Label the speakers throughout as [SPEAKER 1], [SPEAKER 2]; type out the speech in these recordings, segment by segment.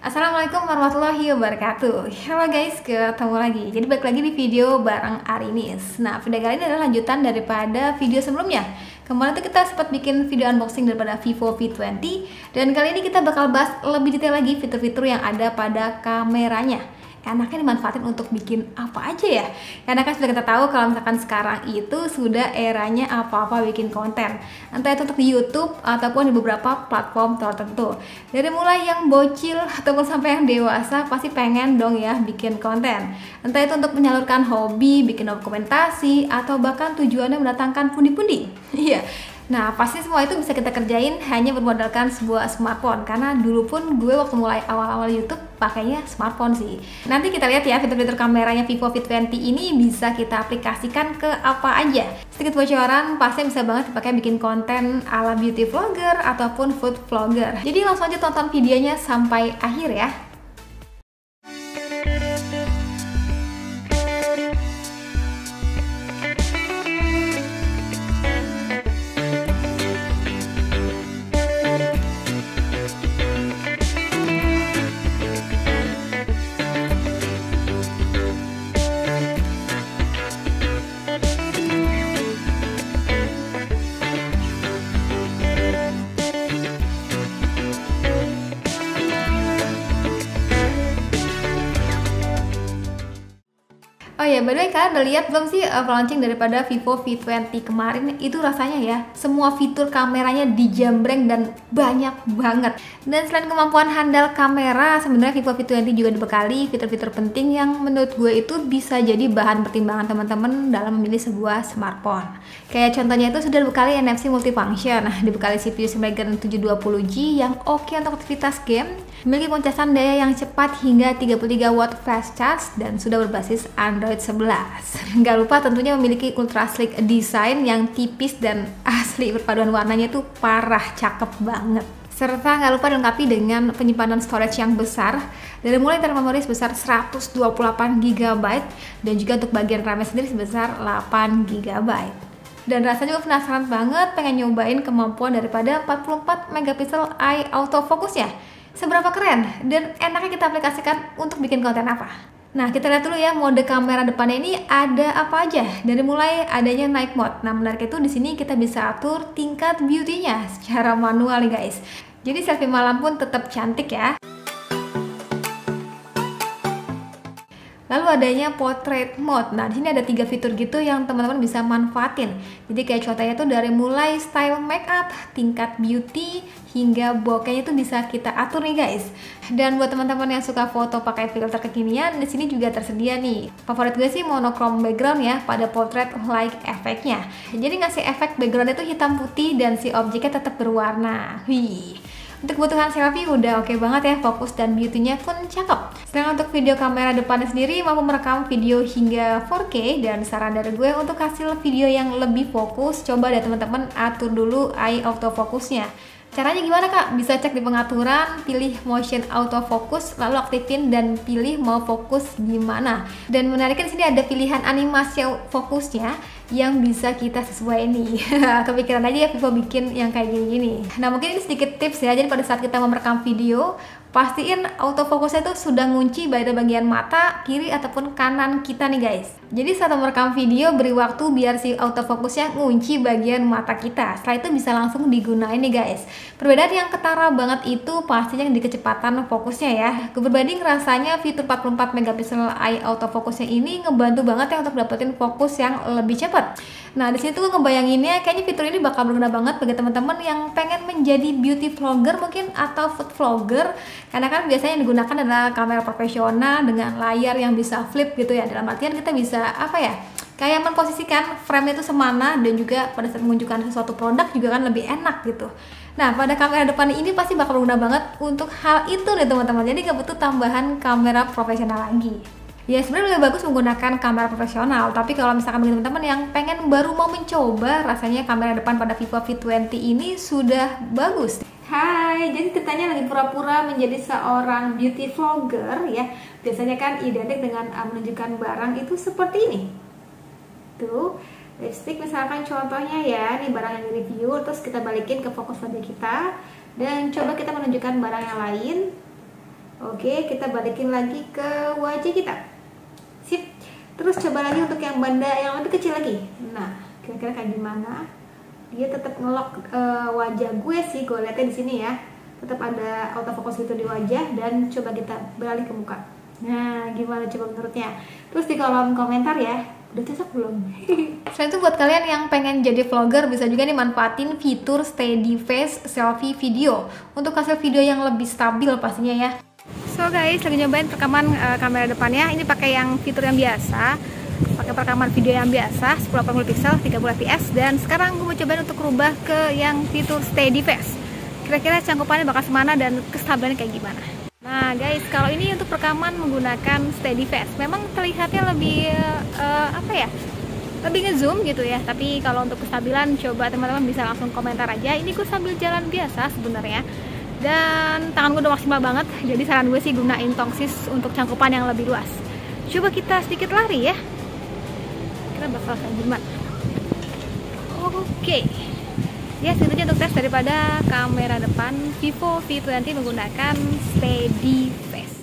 [SPEAKER 1] Assalamualaikum warahmatullahi wabarakatuh. Halo guys, ketemu lagi. Jadi balik lagi di video bareng Arinis. Nah, video kali ini adalah lanjutan daripada video sebelumnya. Kemarin tuh kita sempat bikin video unboxing daripada Vivo V20, dan kali ini kita bakal bahas lebih detail lagi fitur-fitur yang ada pada kameranya. Enaknya dimanfaatin untuk bikin apa aja ya? Karena kan sudah kita tahu kalau misalkan sekarang itu sudah eranya apa-apa bikin konten, entah itu untuk di YouTube ataupun di beberapa platform tertentu. Dari mulai yang bocil ataupun sampai yang dewasa pasti pengen dong ya bikin konten, entah itu untuk menyalurkan hobi, bikin dokumentasi, atau bahkan tujuannya mendatangkan pundi-pundi. Iya. Nah, pasti semua itu bisa kita kerjain hanya bermodalkan sebuah smartphone. Karena dulu pun gue waktu mulai awal-awal YouTube pakainya smartphone sih. Nanti kita lihat ya fitur-fitur kameranya Vivo V20 ini bisa kita aplikasikan ke apa aja. Sedikit bocoran, pasti bisa banget dipakai bikin konten ala beauty vlogger ataupun food vlogger. Jadi langsung aja tonton videonya sampai akhir ya. Oh ya, by the way, kalian udah lihat belum sih launching daripada Vivo V20 kemarin? Itu rasanya ya, semua fitur kameranya dijambreng dan banyak banget. Dan selain kemampuan handal kamera, sebenarnya Vivo V20 juga dibekali fitur-fitur penting yang menurut gue itu bisa jadi bahan pertimbangan teman-teman dalam memilih sebuah smartphone. Kayak contohnya itu sudah dibekali NFC multifunction, dibekali CPU Snapdragon 720G yang oke untuk aktivitas game, memiliki pencasan daya yang cepat hingga 33 watt fast charge, dan sudah berbasis Android 11. Nggak lupa tentunya memiliki ultra sleek design yang tipis dan asli, perpaduan warnanya tuh parah cakep banget. Serta nggak lupa dilengkapi dengan penyimpanan storage yang besar, dari mulai internal memori sebesar 128GB dan juga untuk bagian RAM sendiri sebesar 8GB. Dan rasanya juga penasaran banget pengen nyobain kemampuan daripada 44 megapiksel eye autofocusnya. Seberapa keren dan enaknya kita aplikasikan untuk bikin konten apa? Nah, kita lihat dulu ya mode kamera depannya ini ada apa aja. Dari mulai adanya night mode. Nah, menarik itu di sini kita bisa atur tingkat beauty-nya secara manual nih guys. Jadi selfie malam pun tetap cantik ya. Lalu adanya portrait mode. Nah, di sini ada 3 fitur gitu yang teman-teman bisa manfaatin. Jadi kayak contohnya tuh dari mulai style makeup, tingkat beauty, hingga bokehnya itu bisa kita atur nih guys. Dan buat teman-teman yang suka foto pakai filter kekinian, di sini juga tersedia nih. Favorit gue sih monochrome background ya pada portrait like efeknya. Jadi ngasih efek background itu hitam putih dan si objeknya tetap berwarna. Wih. Untuk kebutuhan selfie udah oke banget ya, fokus dan beauty-nya pun cakep. Sedangkan untuk video kamera depannya sendiri mampu merekam video hingga 4K, dan saran dari gue untuk hasil video yang lebih fokus, coba deh teman-teman atur dulu eye autofocusnya. Caranya gimana kak? Bisa cek di pengaturan, pilih motion autofocus, lalu aktifin dan pilih mau fokus di mana. Dan menariknya di sini ada pilihan animasi fokusnya yang bisa kita sesuai nih. Kepikiran aja ya Vivo bikin yang kayak gini-gini. Nah, mungkin ini sedikit tips ya. Jadi pada saat kita mau merekam video, pastiin autofokusnya itu sudah ngunci bagian mata kiri ataupun kanan kita nih guys. Jadi saat merekam video, beri waktu biar si autofokusnya ngunci bagian mata kita. Setelah itu bisa langsung digunain nih guys. Perbedaan yang ketara banget itu pastinya di kecepatan fokusnya ya. Berbanding rasanya fitur 44 megapiksel eye autofokusnya ini ngebantu banget ya untuk dapetin fokus yang lebih cepat. Nah, di sini tuh ngebayanginnya kayaknya fitur ini bakal berguna banget bagi teman-teman yang pengen menjadi beauty vlogger mungkin atau food vlogger. Karena kan biasanya yang digunakan adalah kamera profesional dengan layar yang bisa flip gitu ya. Dalam artian kita bisa apa ya, kayak memposisikan frame itu semana, dan juga pada saat menunjukkan sesuatu produk juga kan lebih enak gitu. Nah, pada kamera depan ini pasti bakal berguna banget untuk hal itu nih teman-teman. Jadi nggak butuh tambahan kamera profesional lagi. Ya sebenarnya lebih bagus menggunakan kamera profesional, tapi kalau misalkan bagi teman-teman yang pengen baru mau mencoba, rasanya kamera depan pada Vivo V20 ini sudah bagus. Hai, jadi ceritanya lagi pura-pura menjadi seorang beauty vlogger ya. Biasanya kan identik dengan menunjukkan barang itu seperti ini. Tuh, lipstick misalkan contohnya ya, ini barang yang di-review, terus kita balikin ke fokus wajah kita dan coba kita menunjukkan barang yang lain. Oke, kita balikin lagi ke wajah kita. Sip. Terus coba lagi untuk yang banda yang lebih kecil lagi. Nah, kira-kira kayak gimana? Dia tetap ngelok wajah gue sih, gue lihatnya di sini ya. Tetap ada autofocus itu di wajah, dan coba kita beralih ke muka. Nah, gimana coba menurutnya? Terus di kolom komentar ya, udah cocok belum? Selain itu buat kalian yang pengen jadi vlogger, bisa juga nih manfaatin fitur steady face selfie video untuk hasil video yang lebih stabil pastinya ya. So guys, lagi nyobain rekaman kamera depannya. Ini pakai yang fitur yang biasa, pakai perekaman video yang biasa 1080 pixel 30 fps, dan sekarang gue mau cobain untuk rubah ke yang fitur steady face. Kira-kira cangkupannya bakal semana dan kestabilannya kayak gimana. Nah guys, kalau ini untuk rekaman menggunakan steady face memang terlihatnya lebih lebih ngezoom gitu ya. Tapi kalau untuk kestabilan, coba teman-teman bisa langsung komentar aja. Ini gue sambil jalan biasa sebenarnya, dan tangan gue udah maksimal banget. Jadi saran gue sih gunain tongsis untuk cangkupan yang lebih luas. Coba kita sedikit lari ya, kita bakal kayak gimana. Oke, ya segitu aja untuk tes daripada kamera depan Vivo V20 menggunakan steady face.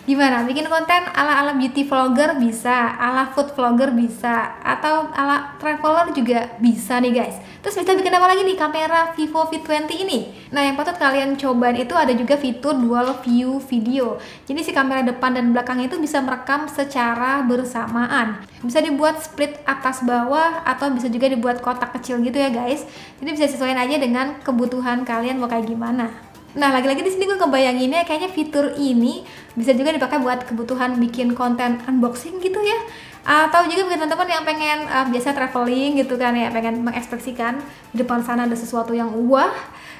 [SPEAKER 1] Gimana? Bikin konten ala-ala beauty vlogger bisa, ala food vlogger bisa, atau ala traveler juga bisa nih guys. Terus bisa bikin apa lagi nih kamera Vivo V20 ini? Nah, yang patut kalian cobain itu ada juga fitur dual view video. Jadi si kamera depan dan belakangnya itu bisa merekam secara bersamaan. Bisa dibuat split atas bawah, atau bisa juga dibuat kotak kecil gitu ya guys. Jadi bisa sesuaiin aja dengan kebutuhan kalian mau kayak gimana. Nah, lagi-lagi di sini gue ngebayanginnya kayaknya fitur ini bisa juga dipakai buat kebutuhan bikin konten unboxing gitu ya. Atau juga bagi teman-teman yang pengen biasa traveling gitu kan ya, pengen mengekspresikan di depan sana ada sesuatu yang wah,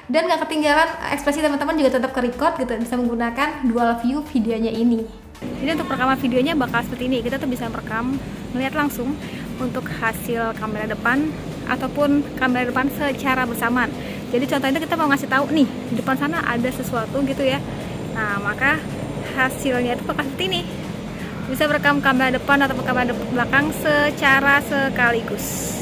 [SPEAKER 1] dan nggak ketinggalan ekspresi teman-teman juga tetap ke-record gitu, bisa menggunakan dual view videonya ini. Jadi untuk rekaman videonya bakal seperti ini, kita tuh bisa merekam, melihat langsung untuk hasil kamera depan ataupun kamera depan secara bersamaan. Jadi contohnya kita mau ngasih tahu nih, di depan sana ada sesuatu gitu ya. Nah, maka hasilnya itu bakal seperti ini. Bisa merekam kamera depan atau kamera belakang secara sekaligus.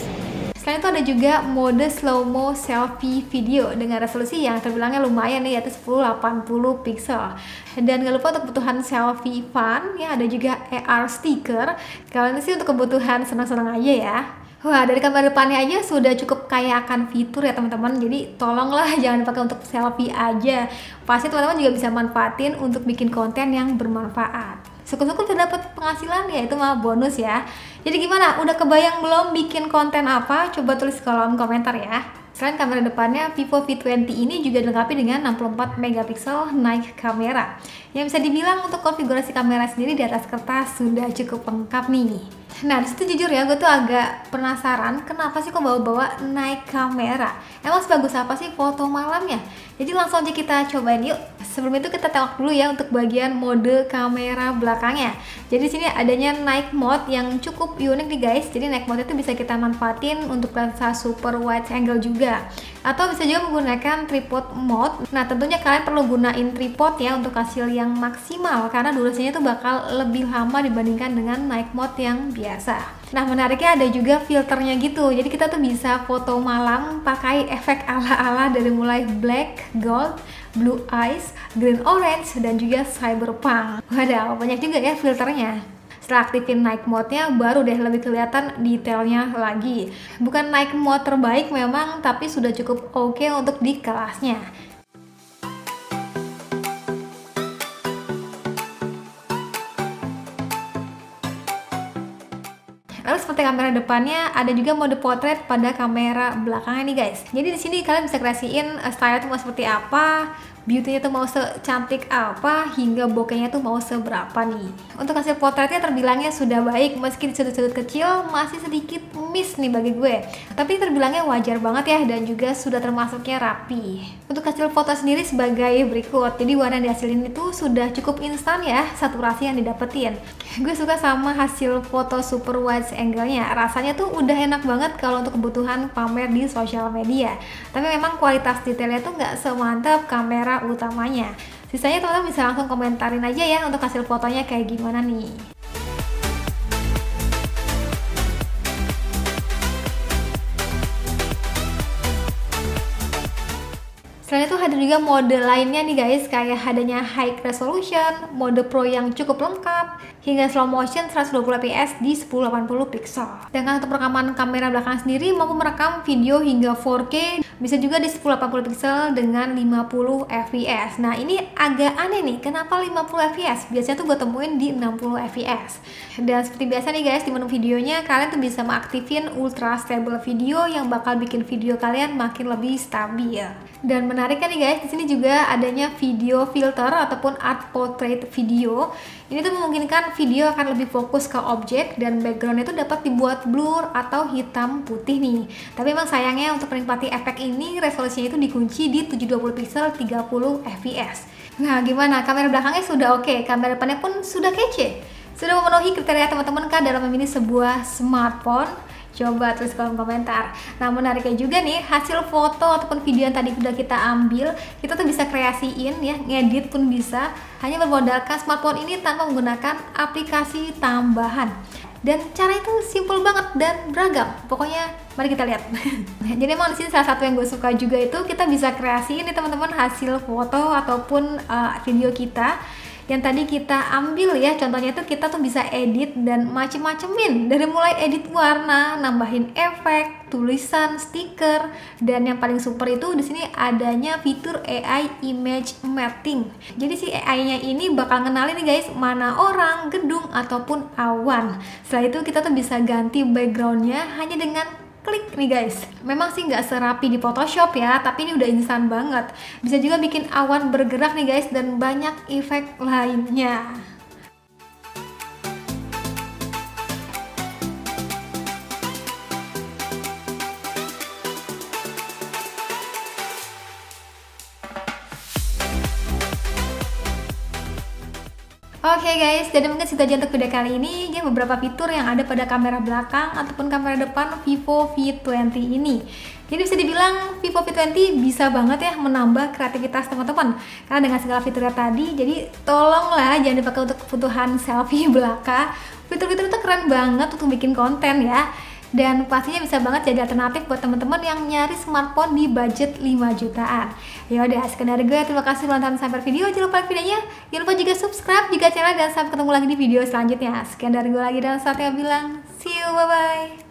[SPEAKER 1] Selain itu ada juga mode slow-mo selfie video dengan resolusi yang terbilangnya lumayan nih, yaitu 1080 pixel. Dan gak lupa untuk kebutuhan selfie fun ya, ada juga AR sticker. Kalau ini sih untuk kebutuhan senang-senang aja ya. Wah, dari kamera depannya aja sudah cukup kaya akan fitur ya teman-teman. Jadi tolonglah jangan dipakai untuk selfie aja. Pasti teman-teman juga bisa manfaatin untuk bikin konten yang bermanfaat. Syukur-syukur sudah dapat penghasilan ya, itu mah bonus ya. Jadi gimana? Udah kebayang belum bikin konten apa? Coba tulis di kolom komentar ya. Selain kamera depannya, Vivo V20 ini juga dilengkapi dengan 64 megapiksel night kamera. Yang bisa dibilang untuk konfigurasi kamera sendiri di atas kertas sudah cukup lengkap nih. Nah, disitu jujur ya, gue tuh agak penasaran kenapa sih kok bawa-bawa night kamera. Emang sebagus apa sih foto malamnya? Jadi langsung aja kita cobain yuk. Sebelum itu kita tengok dulu ya untuk bagian mode kamera belakangnya. Jadi sini adanya night mode yang cukup unik nih guys. Jadi night mode itu bisa kita manfaatin untuk lensa super wide angle juga, atau bisa juga menggunakan tripod mode. Nah, tentunya kalian perlu gunain tripod ya untuk hasil yang maksimal, karena durasinya itu bakal lebih lama dibandingkan dengan night mode yang biasa. Nah, menariknya ada juga filternya gitu. Jadi kita tuh bisa foto malam pakai efek ala-ala dari mulai black, gold, blue eyes, green orange, dan juga cyberpunk. Waduh, banyak juga ya filternya. Setelah aktifin night mode-nya, baru deh lebih kelihatan detailnya lagi. Bukan night mode terbaik memang, tapi sudah cukup oke untuk di kelasnya. Lalu seperti kamera depannya, ada juga mode potret pada kamera belakangnya nih guys. Jadi di sini kalian bisa kreasiin style itu mau seperti apa, beauty-nya tuh mau secantik apa, hingga bokehnya tuh mau seberapa nih. Untuk hasil potretnya terbilangnya sudah baik, meski di sudut-sudut kecil masih sedikit miss nih bagi gue. Tapi terbilangnya wajar banget ya, dan juga sudah termasuknya rapi. Untuk hasil foto sendiri sebagai berikut. Jadi warna yang dihasilin itu sudah cukup instan ya, saturasi yang didapetin. Gue suka sama hasil foto super wide angle-nya. Rasanya tuh udah enak banget kalau untuk kebutuhan pamer di sosial media. Tapi memang kualitas detailnya tuh nggak semantap kamera utamanya. Sisanya teman-teman bisa langsung komentarin aja ya untuk hasil fotonya kayak gimana nih. Selain itu hadir juga mode lainnya nih guys, kayak adanya high resolution, mode pro yang cukup lengkap, hingga slow motion 120 fps di 1080 pixel. Dan untuk perekaman kamera belakang sendiri mampu merekam video hingga 4K, bisa juga di 1080 pixel dengan 50 fps. Nah ini agak aneh nih, kenapa 50 fps? Biasanya tuh gue temuin di 60 fps. Dan seperti biasa nih guys, di menu videonya kalian tuh bisa mengaktifin ultra stable video yang bakal bikin video kalian makin lebih stabil. Dan menariknya nih guys, di sini juga adanya video filter ataupun art portrait video. Ini tuh memungkinkan video akan lebih fokus ke objek dan background itu dapat dibuat blur atau hitam putih nih. Tapi emang sayangnya untuk menikmati efek ini resolusinya itu dikunci di 720 pixel 30 fps. Nah gimana, kamera belakangnya sudah oke, kamera depannya pun sudah kece? Sudah memenuhi kriteria teman-teman kah dalam memilih sebuah smartphone? Coba tulis kolom komentar. Nah menariknya juga nih, hasil foto ataupun video yang tadi udah kita ambil, kita tuh bisa kreasiin ya, ngedit pun bisa, hanya bermodalkan smartphone ini tanpa menggunakan aplikasi tambahan. Dan cara itu simple banget dan beragam. Pokoknya mari kita lihat. Jadi emang di sini salah satu yang gue suka juga itu kita bisa kreasiin nih teman-teman hasil foto ataupun video kita yang tadi kita ambil ya. Contohnya itu kita tuh bisa edit dan macem-macemin, dari mulai edit warna, nambahin efek, tulisan, stiker, dan yang paling super itu di sini adanya fitur AI image mapping. Jadi si AI-nya ini bakal ngenalin nih guys mana orang, gedung ataupun awan. Setelah itu kita tuh bisa ganti backgroundnya hanya dengan klik nih guys. Memang sih nggak serapi di Photoshop ya, tapi ini udah instan banget. Bisa juga bikin awan bergerak nih guys dan banyak efek lainnya. Oke guys, jadi mungkin segitu aja untuk video kali ini. Jadi beberapa fitur yang ada pada kamera belakang ataupun kamera depan Vivo V20 ini. Jadi bisa dibilang Vivo V20 bisa banget ya menambah kreativitas teman-teman. Karena dengan segala fiturnya tadi, jadi tolonglah jangan dipakai untuk kebutuhan selfie belaka. Fitur-fitur itu keren banget untuk bikin konten ya. Dan pastinya bisa banget jadi alternatif buat teman-teman yang nyari smartphone di budget 5 jutaan. Ya udah, sekian dari gue. Terima kasih telah nonton sampai video. Jangan lupa like videonya. Jangan lupa juga subscribe juga channel dan sampai ketemu lagi di video selanjutnya. Sekian dari gue lagi dan saatnya bilang see you, bye bye.